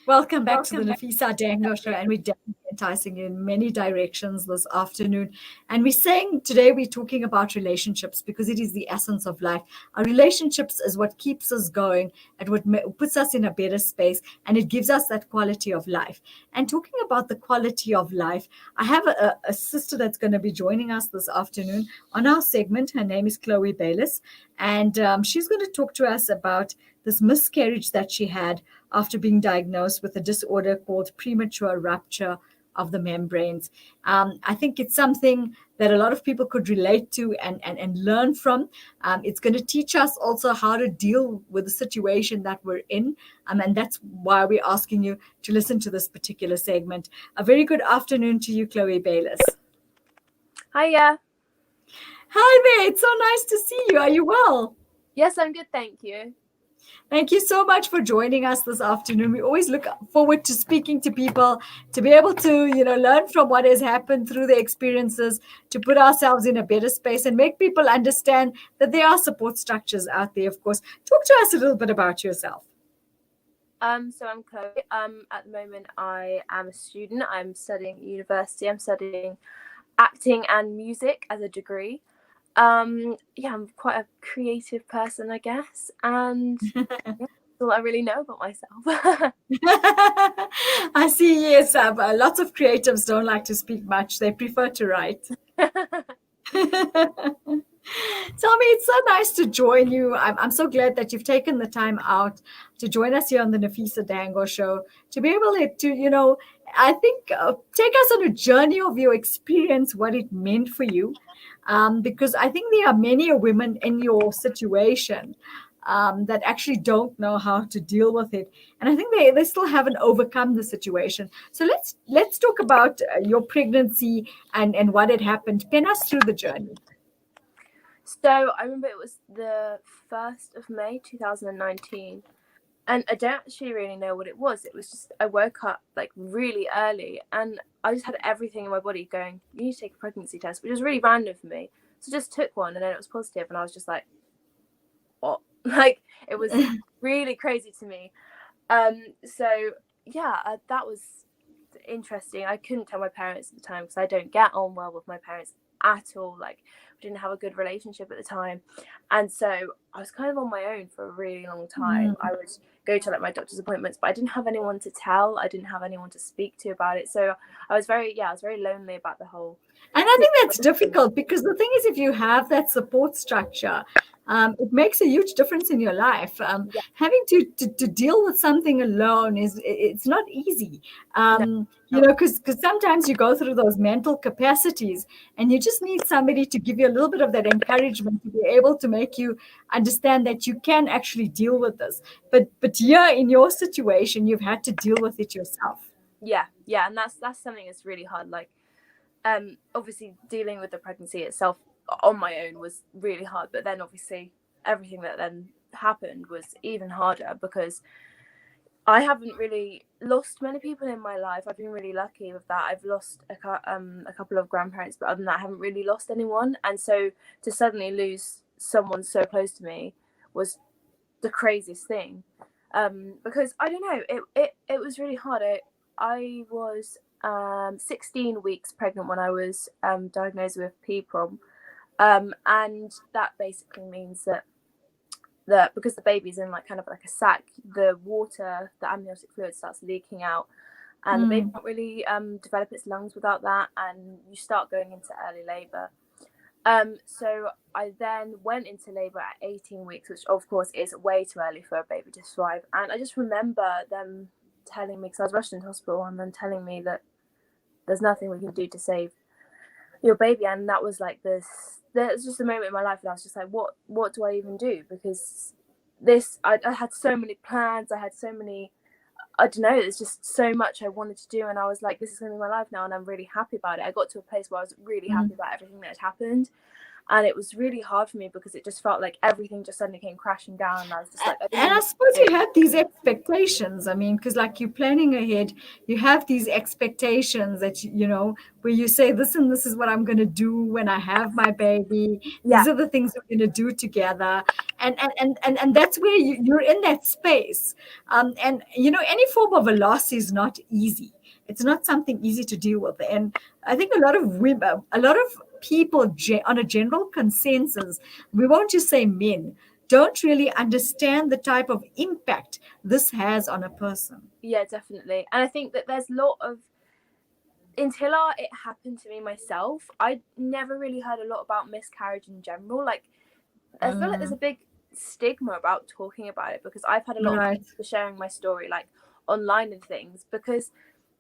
Welcome back to the Nafeesa Dangor Show, and we're definitely enticing you in many directions this afternoon. And we're saying today we're talking about relationships because it is the essence of life. Our relationships is what keeps us going and what puts us in a better space, and it gives us that quality of life. And talking about the quality of life, I have a sister that's going to be joining us this afternoon on our segment. Her name is Chloe Bayliss, and she's going to talk to us about this miscarriage that she had after being diagnosed with a disorder called premature rupture of the membranes. I think it's something that a lot of people could relate to and learn from. It's going to teach us also how to deal with the situation that we're in. And that's why we're asking you to listen to this particular segment. A very good afternoon to you, Chloe Bayliss. Hiya. Hi there. It's so nice to see you. Are you well? Yes, I'm good, thank you. Thank you so much for joining us this afternoon. We always look forward to speaking to people, to be able to, learn from what has happened through their experiences, to put ourselves in a better space and make people understand that there are support structures out there, of course. Talk to us a little bit about yourself. So I'm Chloe. At the moment, I am a student. I'm studying at university. I'm studying acting and music as a degree. I'm quite a creative person, I guess, and that's all I really know about myself. I see, yes. Lots of creatives don't like to speak much. They prefer to write. Tommy, it's so nice to join you. I'm so glad that you've taken the time out to join us here on the Nafeesa Dangor Show, to be able to, I think, take us on a journey of your experience, what it meant for you. Because I think there are many women in your situation that actually don't know how to deal with it, and I think they still haven't overcome the situation. So let's talk about your pregnancy and what had happened. Pen us through the journey. So I remember it was the 1st of May 2019, and I don't actually really know what it was. It was just I woke up like really early and I just had everything in my body going, you need to take a pregnancy test, which was really random for me. So I just took one and then it was positive and I was just like, what? Like, it was really crazy to me. So yeah, that was interesting. I couldn't tell my parents at the time because I don't get on well with my parents at all. Like, we didn't have a good relationship at the time, and so I was kind of on my own for a really long time. I would go to like my doctor's appointments, but I didn't have anyone to tell. I didn't have anyone to speak to about it. So I was very lonely about the whole. And I think that's difficult because the thing is, if you have that support structure, it makes a huge difference in your life. Having to deal with something alone it's not easy. Because sometimes you go through those mental capacities, and you just need somebody to give you a little bit of that encouragement to be able to make you understand that you can actually deal with this. But here in your situation, you've had to deal with it yourself. Yeah, and that's something that's really hard. Like, obviously dealing with the pregnancy itself on my own was really hard, but then obviously everything that then happened was even harder because I haven't really lost many people in my life. I've been really lucky with that. I've lost a couple of grandparents, but other than that, I haven't really lost anyone. And so to suddenly lose someone so close to me was the craziest thing. Because I don't know, it was really hard. I was 16 weeks pregnant when I was diagnosed with PPROM, and that basically means that because the baby's in like kind of like a sac, the water, the amniotic fluid starts leaking out, and the baby can't really develop its lungs without that, and you start going into early labour. So I then went into labour at 18 weeks, which of course is way too early for a baby to thrive. And I just remember them telling me, because I was rushed into hospital, and then telling me that there's nothing we can do to save your baby. And that was like there's just a moment in my life that I was just like, what do I even do? Because I had so many plans, I had so many, I don't know, there's just so much I wanted to do, and I was like, this is going to be my life now, and I'm really happy about it. I got to a place where I was really happy about everything that had happened, And it was really hard for me because it just felt like everything just suddenly came crashing down, and I was just like, I didn't And even I know suppose what to you do. had these expectations. I mean, because like you're planning ahead, you have these expectations that, where you say, this and this is what I'm going to do when I have my baby. Yeah, These are the things we're going to do together. And that's where you're in that space. And any form of a loss is not easy. It's not something easy to deal with. And I think a lot of women, a lot of people on a general consensus, we won't just say men, don't really understand the type of impact this has on a person. yeah, definitely. And I think that there's a lot of, until it happened to me myself, I never really heard a lot about miscarriage in general. Like, I feel like there's a big stigma about talking about it, because I've had a lot of Right. people sharing my story like online and things, because,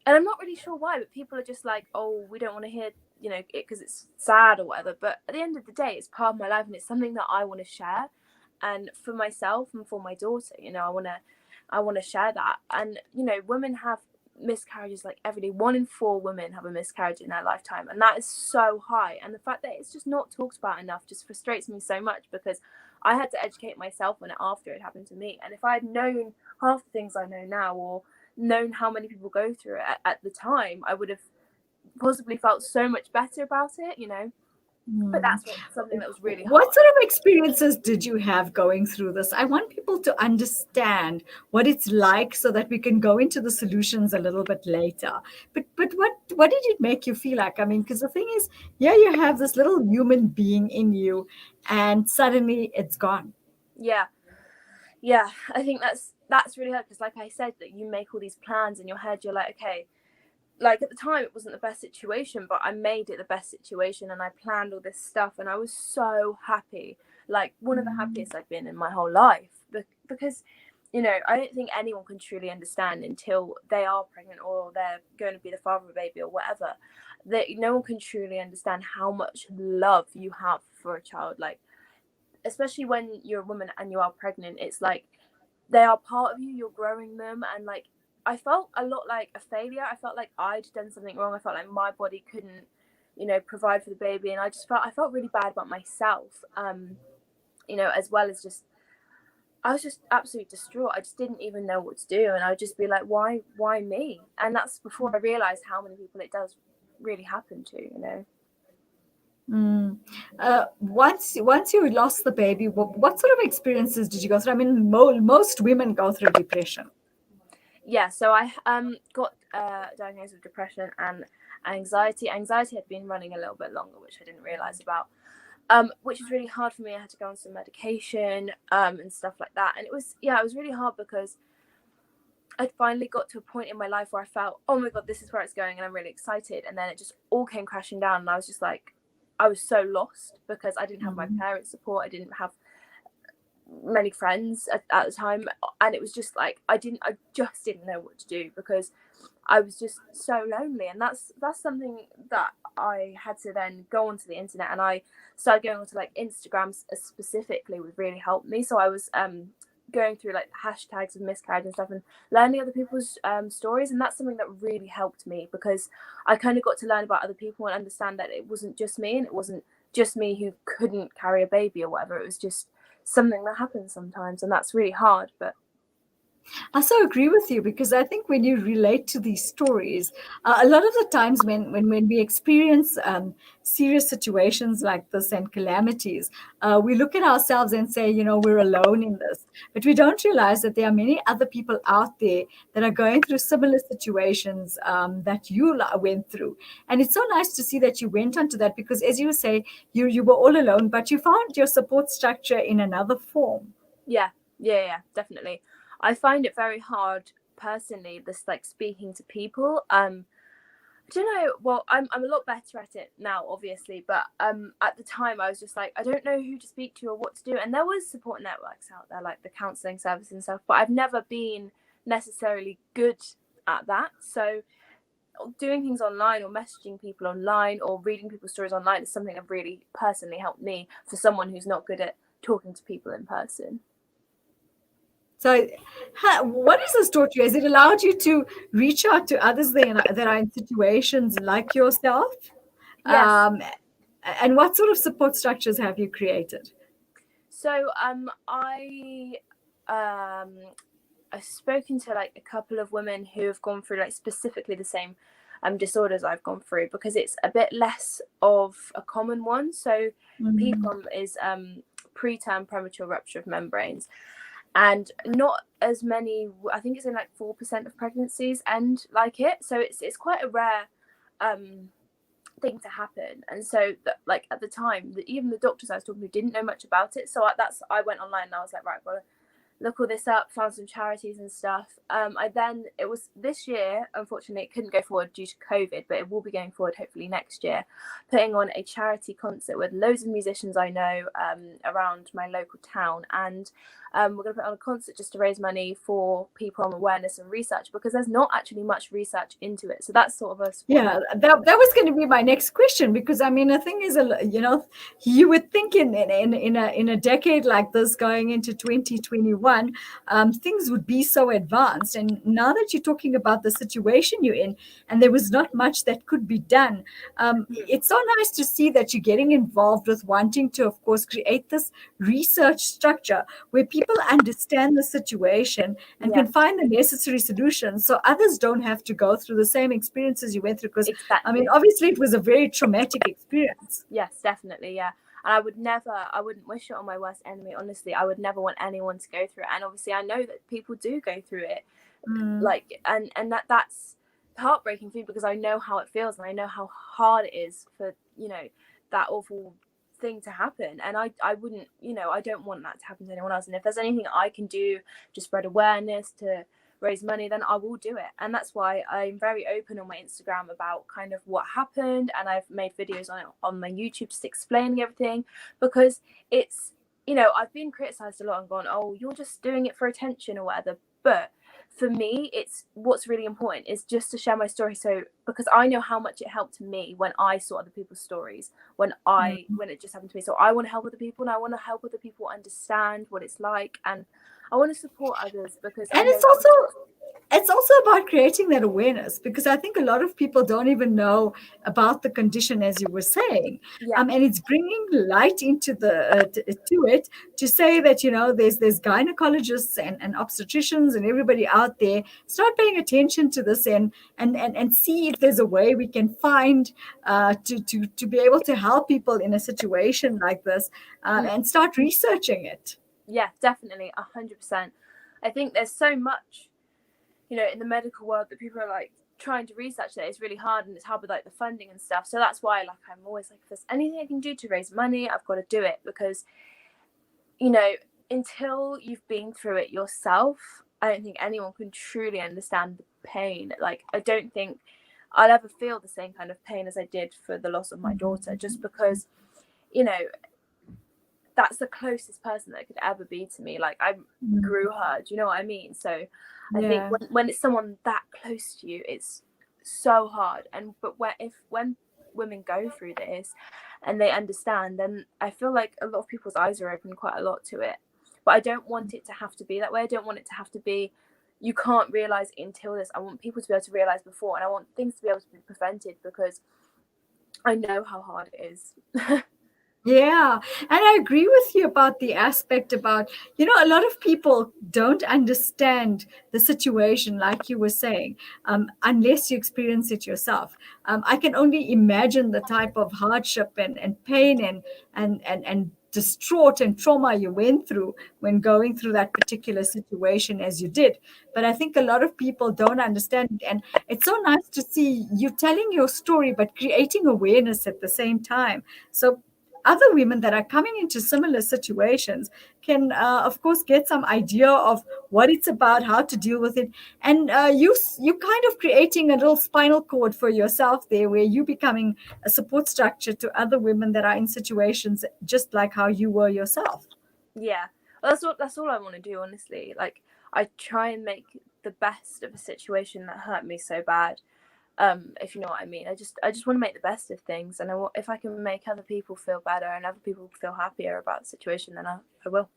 and I'm not really sure why, but people are just like, oh, we don't want to hear, it because it's sad or whatever. But at the end of the day, it's part of my life, and it's something that I want to share, and for myself and for my daughter, I want to share that. And women have miscarriages like every day. 1 in 4 women have a miscarriage in their lifetime, and that is so high. And the fact that it's just not talked about enough just frustrates me so much, because I had to educate myself on it after it happened to me. And if I had known half the things I know now, or known how many people go through it at the time, I would have possibly felt so much better about it. But that's something that was really What hard. sort of experiences did you have going through this? I want people to understand what it's like so that we can go into the solutions a little bit later. But what did it make you feel like? I mean, because the thing is, yeah, you have this little human being in you, and suddenly it's gone. Yeah, yeah. I think that's really hard, because, like I said, that you make all these plans in your head. You're like, okay, like at the time it wasn't the best situation, but I made it the best situation, and I planned all this stuff, and I was so happy, like one of the happiest I've been in my whole life, because I don't think anyone can truly understand until they are pregnant, or they're going to be the father of a baby, or whatever, that no one can truly understand how much love you have for a child. Like, especially when you're a woman and you are pregnant, it's like they are part of you, you're growing them. And like, I felt a lot like a failure. I felt like I'd done something wrong. I felt like my body couldn't provide for the baby, and I felt really bad about myself, as well as just, I was just absolutely distraught. I just didn't even know what to do, and I would just be like, why me? And that's before I realized how many people it does really happen to. Once you lost the baby, what sort of experiences did you go through? I mean, most women go through depression. Yeah, so I got diagnosed with depression and anxiety. Anxiety had been running a little bit longer, which I didn't realize about, which was really hard for me. I had to go on some medication and stuff like that. And it was really hard, because I'd finally got to a point in my life where I felt, oh my God, this is where it's going, and I'm really excited. And then it just all came crashing down, and I was just like, I was so lost, because I didn't have my parents' support. I didn't have many friends at the time, and it was just like I just didn't know what to do, because I was just so lonely. And that's something that I had to then go onto the internet, and I started going onto like Instagram specifically, would really help me. So I was going through like hashtags of miscarriage and stuff, and learning other people's stories. And that's something that really helped me, because I kind of got to learn about other people and understand that it wasn't just me, and it wasn't just me who couldn't carry a baby or whatever. It was just something that happens sometimes, and that's really hard. But I so agree with you, because I think when you relate to these stories, a lot of the times when we experience serious situations like this and calamities, we look at ourselves and say, we're alone in this. But we don't realize that there are many other people out there that are going through similar situations that you went through. And it's so nice to see that you went onto that, because as you say, you were all alone, but you found your support structure in another form. yeah, definitely. I find it very hard personally, this like speaking to people. I don't know. Well, I'm a lot better at it now, obviously, but at the time I was just like, I don't know who to speak to or what to do. And there was support networks out there, like the counselling service and stuff, but I've never been necessarily good at that. So doing things online, or messaging people online, or reading people's stories online is something that really personally helped me, for someone who's not good at talking to people in person. So, what has this taught you? Has it allowed you to reach out to others that are in situations like yourself? Yes. Um, And what sort of support structures have you created? So um I've spoken to like a couple of women who have gone through like specifically the same disorders I've gone through, because it's a bit less of a common one. So PPOM is preterm premature rupture of membranes, and not as many. I think it's in like 4% of pregnancies end like it. So it's quite a rare thing to happen. And so like at the time, even the doctors I was talking to didn't know much about it. So I went online and I was like, right, well, look all this up, found some charities and stuff. It was this year, unfortunately, it couldn't go forward due to COVID, but it will be going forward hopefully next year, putting on a charity concert with loads of musicians I know around my local town. And we're going to put on a concert just to raise money for people on awareness and research, because there's not actually much research into it. So that's sort of a Yeah, that was going to be my next question, because I mean the thing is, you would think in a decade like this, going into 2021, things would be so advanced. And now that you're talking about the situation you're in, and there was not much that could be done, it's so nice to see that you're getting involved with wanting to, of course, create this research structure where people understand the situation and yeah, can find the necessary solutions, so others don't have to go through the same experiences you went through. Because I mean, exactly. obviously it was a very traumatic experience. Yes, definitely, yeah. And I wouldn't wish it on my worst enemy, honestly. I would never want anyone to go through it. And obviously I know that people do go through it. Like, and that's heartbreaking for me, because I know how it feels and I know how hard it is for, that awful thing to happen. And I wouldn't, I don't want that to happen to anyone else. And if there's anything I can do to spread awareness, to raise money, then I will do it. And that's why I'm very open on my Instagram about kind of what happened, and I've made videos on it on my YouTube, just explaining everything, because it's, I've been criticized a lot and gone, oh, you're just doing it for attention or whatever. But for me, it's what's really important is just to share my story. So because I know how much it helped me when I saw other people's stories, when it just happened to me. So I want to help other people, and I want to help other people understand what it's like, and I want to support others, because I And know that. it's also about creating that awareness, because I think a lot of people don't even know about the condition, as you were saying. Yeah, And it's bringing light into to it, to say that there's gynecologists and obstetricians and everybody out there. Start paying attention to this, and see if there's a way we can find to be able to help people in a situation like this, and start researching it. yeah, definitely, 100%. I think there's so much, in the medical world, that people are like trying to research that it's really hard, and it's hard with like the funding and stuff. So that's why, like, I'm always like, if there's anything I can do to raise money, I've got to do it, because until you've been through it yourself, I don't think anyone can truly understand the pain. Like, I don't think I'll ever feel the same kind of pain as I did for the loss of my daughter, just because, that's the closest person that could ever be to me. Like, I grew her, do you know what I mean? So I think Yeah. when it's someone that close to you, it's so hard. But when women go through this and they understand, then I feel like a lot of people's eyes are open quite a lot to it. But I don't want it to have to be that way. I don't want it to have to be, you can't realize until this. I want people to be able to realize before, and I want things to be able to be prevented, because I know how hard it is. Yeah, and I agree with you about the aspect about, a lot of people don't understand the situation, like you were saying, unless you experience it yourself. I can only imagine the type of hardship and pain and distraught and trauma you went through when going through that particular situation as you did. But I think a lot of people don't understand it. And it's so nice to see you telling your story, but creating awareness at the same time. So other women that are coming into similar situations can, of course, get some idea of what it's about, how to deal with it, and you kind of creating a little spinal cord for yourself there, where you becoming a support structure to other women that are in situations just like how you were yourself. Yeah, well, that's all I want to do, honestly. Like, I try and make the best of a situation that hurt me so bad. If you know what I mean. I just want to make the best of things, and if I can make other people feel better and other people feel happier about the situation, then I will.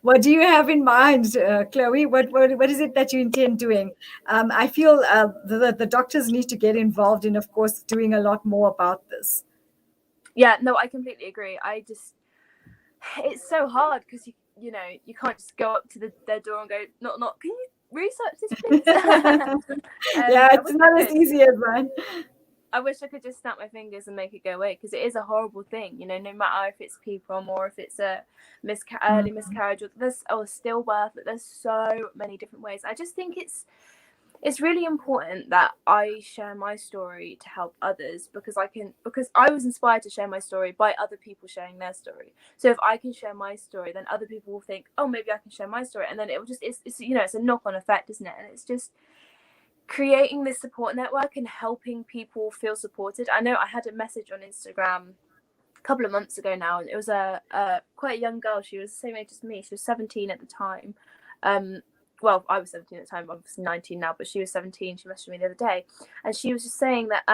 What do you have in mind, Chloe? What is it that you intend doing? I feel the doctors need to get involved in, of course, doing a lot more about this. Yeah, no, I completely agree. It's so hard because you know, you can't just go up to their door and go, not, can you research this, please? Yeah, I it's wish I not as could. easy as that. I wish I could just snap my fingers and make it go away, because it is a horrible thing, you know, no matter if it's PPROM or if it's a early miscarriage or stillbirth. There's so many different ways. I just think it's really important that I share my story to help others, because I was inspired to share my story by other people sharing their story. So if I can share my story, then other people will think, oh, maybe I can share my story, and then it will just it's you know, it's a knock-on effect, isn't it? And it's just creating this support network and helping people feel supported. I know I had a message on Instagram a couple of months ago now, and it was a quite a young girl. She was the same age as me. She was 17 at the time. Well, I was 17 at the time. I'm 19 now, but she was 17. She messaged me the other day, and she was just saying that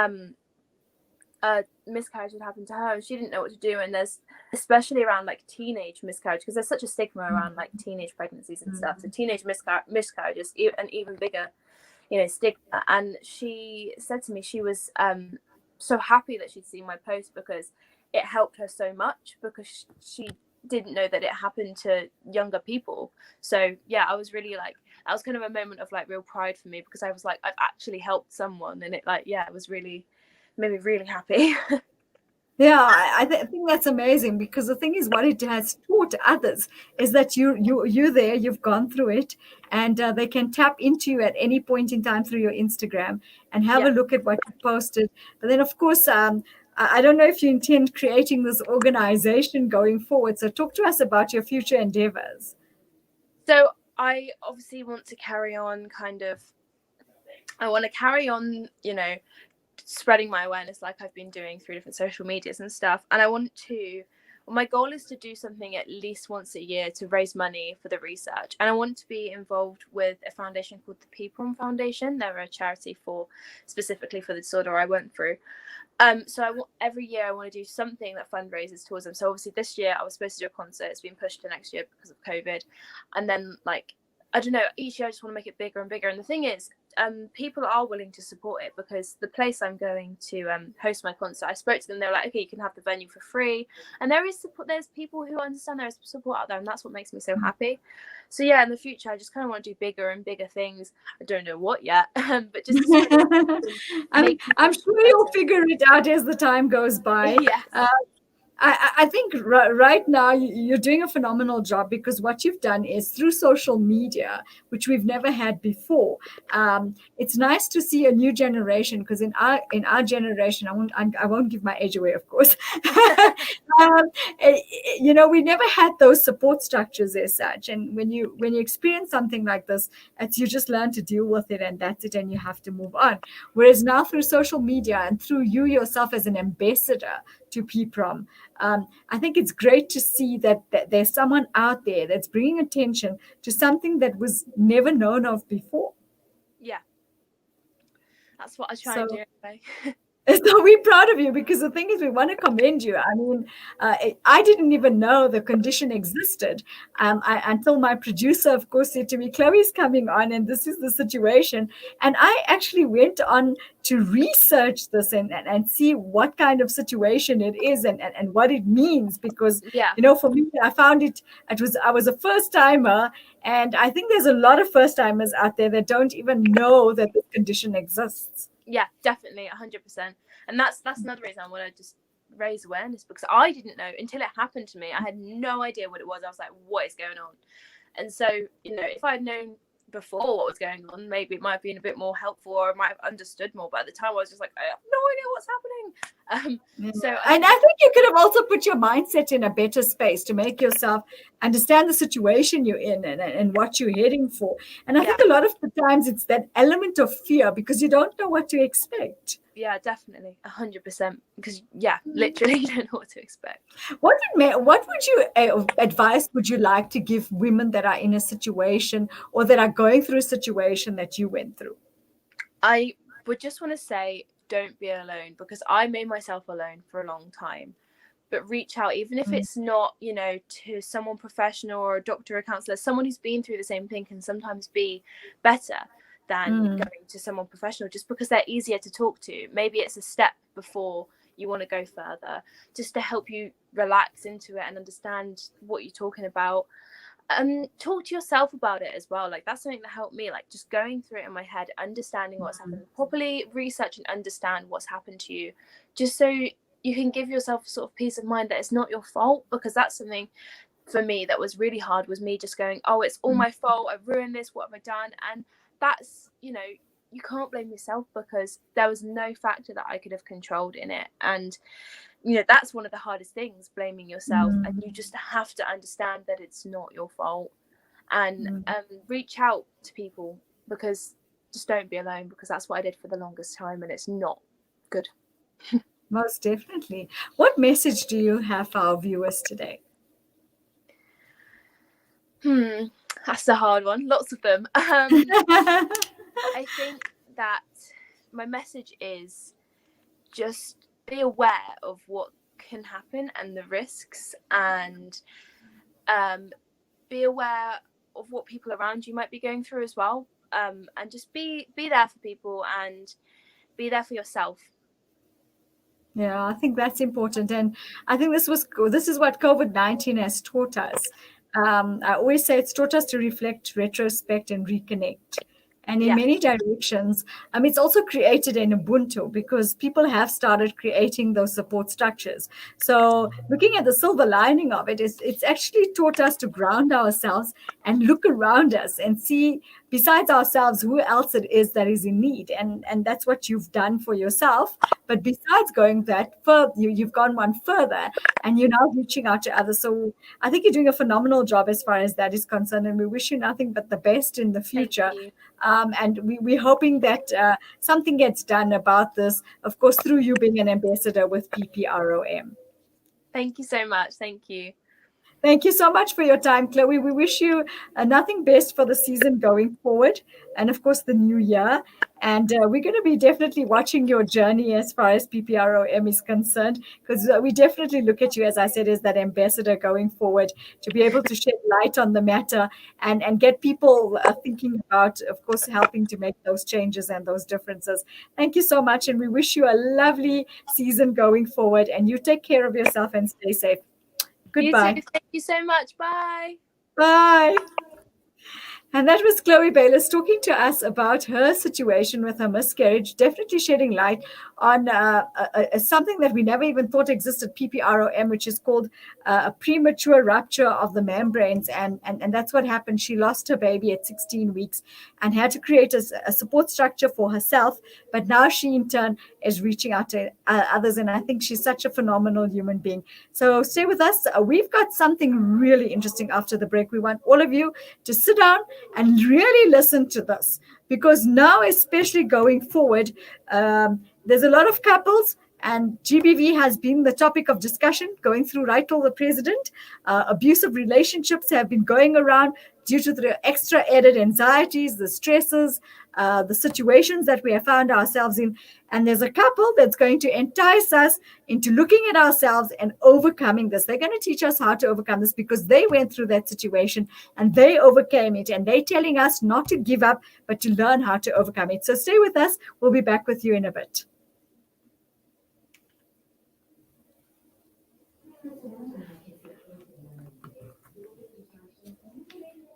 a miscarriage had happened to her, and she didn't know what to do. And there's, especially around like teenage miscarriage, because there's such a stigma around like teenage pregnancies and stuff. So teenage miscarriages, an even bigger, you know, stigma. And she said to me she was so happy that she'd seen my post, because it helped her so much, because she didn't know that it happened to younger people. So yeah, I was really like, that was kind of a moment of like real pride for me, because I was like, I've actually helped someone. And it like, yeah, it was really, made me really happy. Yeah, I think that's amazing, because the thing is, what it has taught others is that you're there, you've gone through it, and they can tap into you at any point in time through your Instagram and have Yeah. a look at what you posted. But then, of course, I don't know if you intend creating this organization going forward. So talk to us about your future endeavors. So I obviously want to carry on you know, spreading my awareness like I've been doing through different social medias and stuff. And my goal is to do something at least once a year to raise money for the research. And I want to be involved with a foundation called the PPROM Foundation. They're a charity specifically for the disorder I went through. So every year I want to do something that fundraises towards them. So obviously this year I was supposed to do a concert. It's been pushed to next year because of COVID. And then like, I don't know, each year I just want to make it bigger and bigger. And the thing is, people are willing to support it, because the place I'm going to host my concert, I spoke to them. They were like, okay, you can have the venue for free. And there is support. There's people who understand there is support out there, and that's what makes me so happy. So yeah, in the future, I just kind of want to do bigger and bigger things. I don't know what yet, but just to I'm sure you'll figure it out as the time goes by. Yes. I think right now you're doing a phenomenal job, because what you've done is through social media, which we've never had before. It's nice to see a new generation, because in our generation, I won't give my age away, of course. um, you know, we never had those support structures as such. And when you experience something like this, it's, you just learn to deal with it, and that's it, and you have to move on. Whereas now through social media and through you yourself as an ambassador to PPROM, I think it's great to see that there's someone out there that's bringing attention to something that was never known of before. Yeah, that's what I try and So do anyway. So we're proud of you, because the thing is, we want to commend you. I mean, I didn't even know the condition existed until my producer, of course, said to me, Chloe's coming on and this is the situation. And I actually went on to research this and see what kind of situation it is and what it means. Because, Yeah. you know, for me, I found I was a first timer. And I think there's a lot of first timers out there that don't even know that this condition exists. Yeah, definitely, 100%. And that's another reason I want to just raise awareness, because I didn't know until it happened to me. I had no idea what it was. I was like, what is going on? And so, you know, if I'd known before what was going on, maybe it might have been a bit more helpful, or I might have understood more. But at the time, I was just like, I have no idea what's happening. And I think you could have also put your mindset in a better space to make yourself understand the situation you're in and what you're heading for. And I think a lot of the times it's that element of fear, because you don't know what to expect. Yeah, definitely, 100%. Because literally, you don't know what to expect. What would you advice would you like to give women that are in a situation or that are going through a situation that you went through? I would just want to say, don't be alone, because I made myself alone for a long time. But reach out, even if it's not, you know, to someone professional or a doctor or counselor. Someone who's been through the same thing can sometimes be better than going to someone professional, just because they're easier to talk to. Maybe it's a step before you want to go further, just to help you relax into it and understand what you're talking about. Talk to yourself about it as well. Like, that's something that helped me, like just going through it in my head, understanding what's happened, properly research and understand what's happened to you, just so you can give yourself sort of peace of mind that it's not your fault. Because that's something for me that was really hard, was me just going, oh, it's all my fault, I've ruined this, what have I done? And that's, you know, you can't blame yourself, because there was no factor that I could have controlled in it. And you know, that's one of the hardest things, blaming yourself. And you just have to understand that it's not your fault, and reach out to people, because just don't be alone, because that's what I did for the longest time, and it's not good. Most definitely. What message do you have for our viewers today? That's a hard one. Lots of them. I think that my message is just be aware of what can happen and the risks, and be aware of what people around you might be going through as well, and just be there for people, and be there for yourself. Yeah, I think that's important. And I think this is what COVID-19 has taught us. I always say it's taught us to reflect, retrospect, and reconnect. And in many directions, it's also created an Ubuntu, because people have started creating those support structures. So looking at the silver lining of it is it's actually taught us to ground ourselves and look around us and see, besides ourselves, who else it is that is in need. And that's what you've done for yourself. But besides going that further, you've gone one further, and you're now reaching out to others. So I think you're doing a phenomenal job as far as that is concerned. And we wish you nothing but the best in the future. Thank you. And we're hoping that something gets done about this, of course, through you being an ambassador with PPROM. Thank you so much. Thank you. Thank you so much for your time, Chloe. We wish you nothing best for the season going forward, and of course the new year. And we're going to be definitely watching your journey as far as PPROM is concerned, because we definitely look at you, as I said, as that ambassador going forward, to be able to shed light on the matter and get people thinking about, of course, helping to make those changes and those differences. Thank you so much, and we wish you a lovely season going forward. And you take care of yourself and stay safe. Goodbye. You too. Thank you so much. Bye. Bye. And that was Chloe Bayliss talking to us about her situation with her miscarriage, definitely shedding light on something that we never even thought existed, PPROM, which is called a premature rupture of the membranes. And that's what happened. She lost her baby at 16 weeks and had to create a support structure for herself. But now she, in turn, is reaching out to others. And I think she's such a phenomenal human being. So stay with us. We've got something really interesting after the break. We want all of you to sit down and really listen to this, because now, especially going forward, there's a lot of couples, and GBV has been the topic of discussion going through right till the president. Abusive relationships have been going around due to the extra added anxieties, the stresses, the situations that we have found ourselves in. And there's a couple that's going to entice us into looking at ourselves and overcoming this. They're going to teach us how to overcome this, because they went through that situation and they overcame it. And they're telling us not to give up, but to learn how to overcome it. So stay with us. We'll be back with you in a bit.